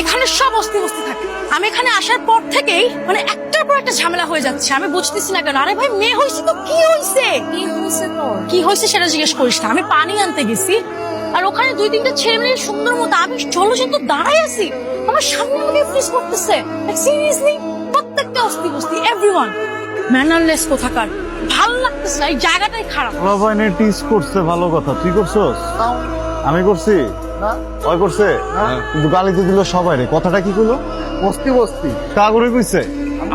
এখানে সব অস্তি বস্তি থাকে। আমি এখানে আসার পর থেকেই মানে একটার পর একটা ঝামেলা হয়ে যাচ্ছে, আমি বুঝতেছি না কেন। আরে ভাই মেয়ে হয়েছে তো কি হয়েছে, কি হয়েছে সেটা জিজ্ঞেস করিস না। আমি পানি আনতে গেছি আর ওখানে দুই তিনটা ছেলে মেয়ে সুন্দর মতো, আমি জলজন্ত দাঁড়াই আছি, আমার সামনে আমাকে ফ্রিজ করতেছে। সিরিয়াসলি প্রত্যেকটা অস্তি বস্তি, এভরিওয়ান ম্যানারলেস কোথাকার। ভালো লাগতেছে না, এই জায়গাটাই খারাপ। পোলাপাইনে টিস করছে ভালো কথা, তুই করছস? আমি করছি? ওই করছে? কিন্তু গালি তো দিল সবাই রে, কথাটা কি কইলো? বস্তি বস্তি তা করে কইছে?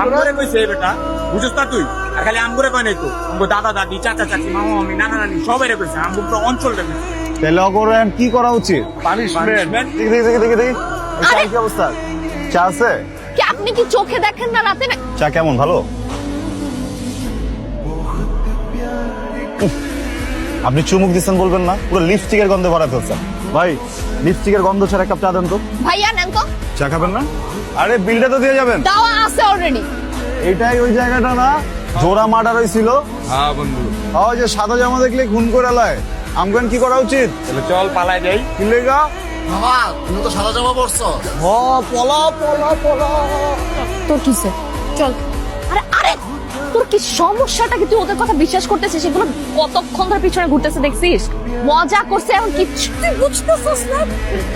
আমগরে কইছে এই বেটা, বুঝছস না তুই? আর খালি আমগরে কয় নাই তো, আমগো দাদা দাদি চাচা চাচি মামা মামি নানা নানি সবাই রে কইছে, আমগো পুরো অঞ্চল রে কইছে। তাহলে অগরায়ন কি করা উচিত? পানিশমেন্ট। দেখি দেখি দেখি দেখি দেখি এই চায়ের কি অবস্থা? চা আছে? কি আপনি কি চোখে দেখেন না রাতে? চা কেমন, ভালো? আপনি চুমুক দিচ্ছেন বলবেন না, পুরো লিপস্টিকের গন্ধে ভরা ফেলছেন। ভাই লিপস্টিকের গন্ধ ছাড়া এক কাপ চা দেন তো। ভাইয়া নেন তো। চা খাবেন না? আরে বিলটা তো দিয়ে যাবেন। দাওয়া আছে অলরেডি। এটাই ওই জায়গাটা না জোড়া মার্ডার হইছিল? হ্যাঁ বন্ধু, ওই যে সাদা জামা দেখলে খুন করে লয়, আমগান কি করা উচিত? তাহলে চল পালাই যাই। কি লেগা? বাবা তুমি তো সাদা জামা পরছো। ও পলা পলা পলা। তোর কিসে? চল। আরে আরে তোর কি সমস্যাটা কি? তুই ওদের কথা বিশ্বাস করতেছিস? সেগুলো কতক্ষণ ধরে পিছনে ঘুরতেছে দেখছিস? মজা করছে এখন কিচ্ছু তুই বুঝতেছিস না?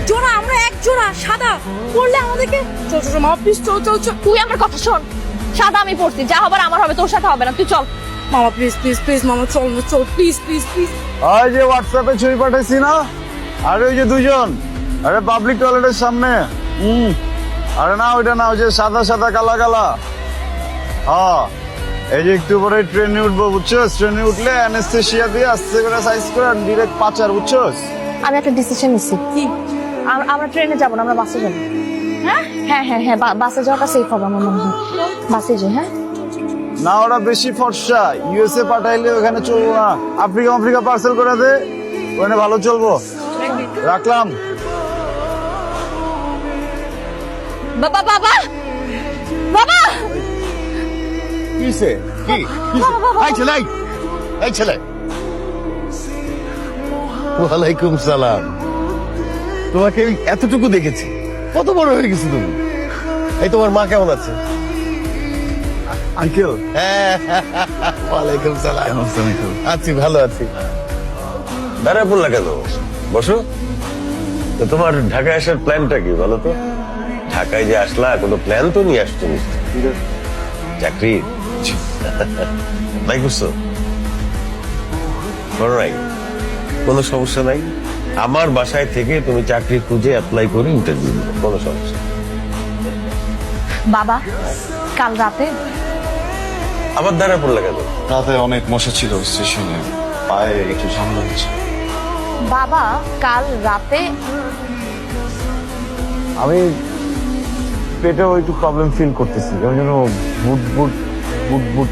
জোড়া আমরা এক জোড়া সাদা পড়লে আমাদেরকে চল চল মামা প্লিজ চল চল চল। তুই আমার কথা শোন, সাদা আমি পড়ছি, যা হবার আমার হবে, তোর সাথে হবে না। তুই চল মামা প্লিজ প্লিজ প্লিজ মামা চল না চল প্লিজ প্লিজ প্লিজ। ওই যে হোয়াটসঅ্যাপে ছবি পাঠাইছি না, আর ওই যে দুজন, আরে পাবলিক টয়লেটের সামনে। আরে না ওইটা না, ওই যে সাদা সাদা কালা কালা। হ্যাঁ এই যে একটু পরে ট্রেনে উঠবো বুঝছস, ট্রেনে উঠলে অ্যানেস্থেশিয়া দিয়ে আস্তে করে সাইজ করে ডিরেক্ট পাচার বুঝছস। আমি একটা ডিসিশন নিচ্ছি। কি? আমরা ট্রেনে যাবো না, আমরা বাসে যাবো। হ্যাঁ হ্যাঁ হ্যাঁ হ্যাঁ, বাসে যাওয়াটা সেফ হবে আমার মনে হয়। বাসে যাই। হ্যাঁ না ওরা বেশি ফর্সা, ইউএসএ পাঠাইলে ওখানে চলবো না, আফ্রিকা আফ্রিকা পার্সেল করে দে, ওখানে ভালো চলবো। রাখলাম। বাবা বাবা বাবা কিসে কি এই ছেলে এই ছেলে। ওয়ালাইকুম সালাম। তোমাকে আমি এতটুকু দেখেছি, কত বড় হয়ে গেছো তুমি। এই তোমার মা কেমন আছে? আঙ্কেল হ্যাঁ, ওয়ালাইকুম সালাম। আছি, ভালো আছি। দাঁড়ায় পড়লা কেন? বসো। তো তোমার ঢাকায় আসার প্ল্যানটা কি বলো তো? ঢাকায় যে আসলা কোনো প্ল্যান তো নিয়ে আসছো নিশ্চয়ই। চাকরি নাই করছো? করো নাই? কোনো সমস্যা নাই। আমার বাসায় থেকে তুমি চাকরি খুঁজে অ্যাপ্লাই করে ইন্টারভিউ দিবে, কোনো সমস্যা নেই। বাবা, কাল রাতে আবার দাঁড়ায় পড়লা কেন? রাতে অনেক মশা ছিল স্টেশনে, পায়ে একটু ঝামেলা হচ্ছে। বাবা কাল রাতে আমি পেটেও একটু প্রবলেম ফিল করতেছি, ওই জন্য বুট বুট বুট বুট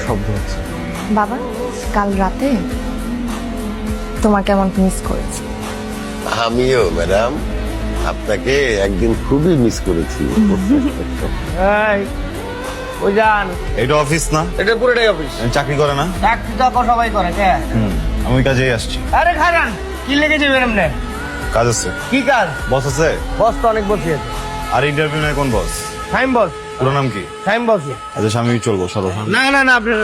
শব্দ হচ্ছে। বাবা কাল রাতে তোমার কেমন মিস করেছি। আমিও ম্যাডাম আপনাকে একদিন খুবই মিস করেছি। ওই যান, এটা অফিস না? এটা পুরোটাই অফিস। চাকরি করে না? চাকরি তো সবাই করে। আমি ওই কাজেই আসছি। আরে খারান কি লেগেছে ম্যাডাম? কাজ আছে? কি কাজ? বস আছে? বস তো অনেক বসে আছে। আর ইন্টারভিউ নেয় কোন বস? টাইম বস। পুরো নাম কি? টাইম বস। আচ্ছা স্বামী চলবো সরো। না না না, আপনার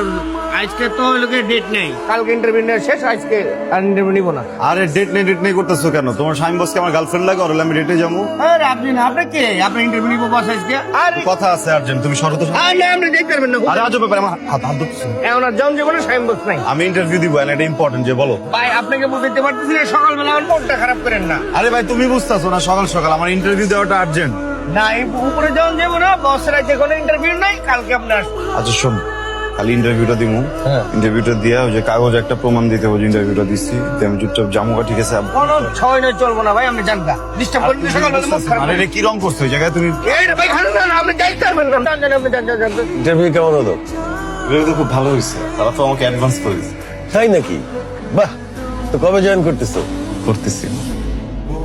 আজকে তো লোকে ডেট নেই, কালকে ইন্টারভিউ শেষ, আজকে আর ইন্টারভিউ নিব না। আরে ডেট নেই করতেছো কেন? তোমার স্বামী বসকে আমার গার্লফ্রেন্ড লাগে, আর হলে আমি ডেটে যাবো। আরে আপনি না, আপনি কে? আপনি ইন্টারভিউ নিব বস আজকে? আরে কথা আছে আর্জেন্ট, তুমি সরো তো। আরে না, আপনি দেখতে পারবেন না। আরে আজব ব্যাপার, আমার হাত হাত ধরতেছে। এখন আর জন জীবনে টাইম বস নাই। আমি ইন্টারভিউ দিব, এটা ইম্পর্টেন্ট, যে বলো। ভাই আপনাকে বুঝতে পারতেছি না, সকালবেলা আমার মনটা খারাপ করেন না। আরে ভাই তুমি বুঝতেছো না, সকাল সকাল আমার ইন্টারভিউ দেওয়াটা আর্জেন্ট। না এই উপরে যখন যাবো না, বসের আজকে কোনো ইন্টারভিউ নাই, কালকে আপনি আসবেন। আচ্ছা শোন, খালি ইন্টারভিউটা দিব, ইন্টারভিউটা দিয়া ওই যে কাগজ একটা প্রমাণ দিতে হবে ইন্টারভিউটা দিচ্ছি, আমি চুপচাপ জামুকা, ঠিক আছে? কোনো ছয় নয় চলবো না ভাই, আপনি জানতা ডিস্টার্ব করবেন সকালবেলা, মুখ খারাপ। আরে রে কি রং করছো ওই জায়গায় তুমি? এই ভাই খারাপ না, আপনি যাইতে পারবেন না। জান আপনি জান। ইন্টারভিউ কেমন হলো? এটা তো খুব ভালো হয়েছে, তারা তো আমাকে অ্যাডভান্স করে দিচ্ছে। তাই নাকি? বাহ, তো কবে জয়েন করতেছো? করতেছি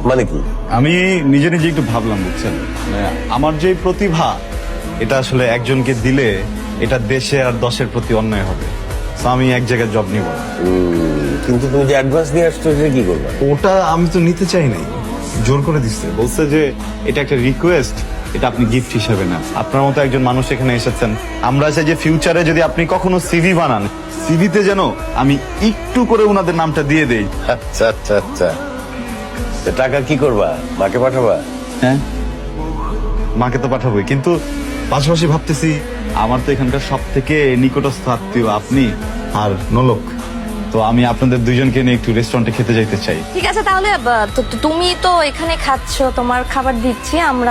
মানে কি? আমি নিজে নিজে একটু ভাবলাম, বুঝছেন, মানে আমার যে প্রতিভা, এটা আসলে একজনকে দিলে এটা দেশে আর দশের প্রতি অন্যায় হবে। তো আমি এক জায়গায় জব নিব না। কিন্তু তুমি যে অ্যাডভান্স নিয়ে আসছো সেটা কি করবে? ওটা আমি তো নিতে চাই নাই, জোর করে দিচ্ছে, বলছে যে এটা একটা রিকোয়েস্ট, এটা আপনি গিফট হিসেবে না। আপনার মতো একজন মানুষ এখানে এসেছেন, আমরা চাই যে ফিউচারে যদি আপনি কখনো সিভি বানান, সিভিতে যেন আমি একটু করে ওনাদের নামটা দিয়ে দেই। আচ্ছা আচ্ছা আচ্ছা, তো টাকা কি করবা? মাকে পাঠাবা? হ্যাঁ, মাকে তো পাঠাবোই, কিন্তু পাশাপাশি ভাবতেছি আমার তো এখানকার সব থেকে নিকটস্থ আত্মীয় আপনি আর নোলক, তো আমি আপনাদের দুইজনকে নিয়ে একটু রেস্টুরেন্টে খেতে যাইতে চাই। ঠিক আছে তাহলে তুমি তো এখানে খাচ্ছ, তোমার খাবার দিচ্ছি আমরা।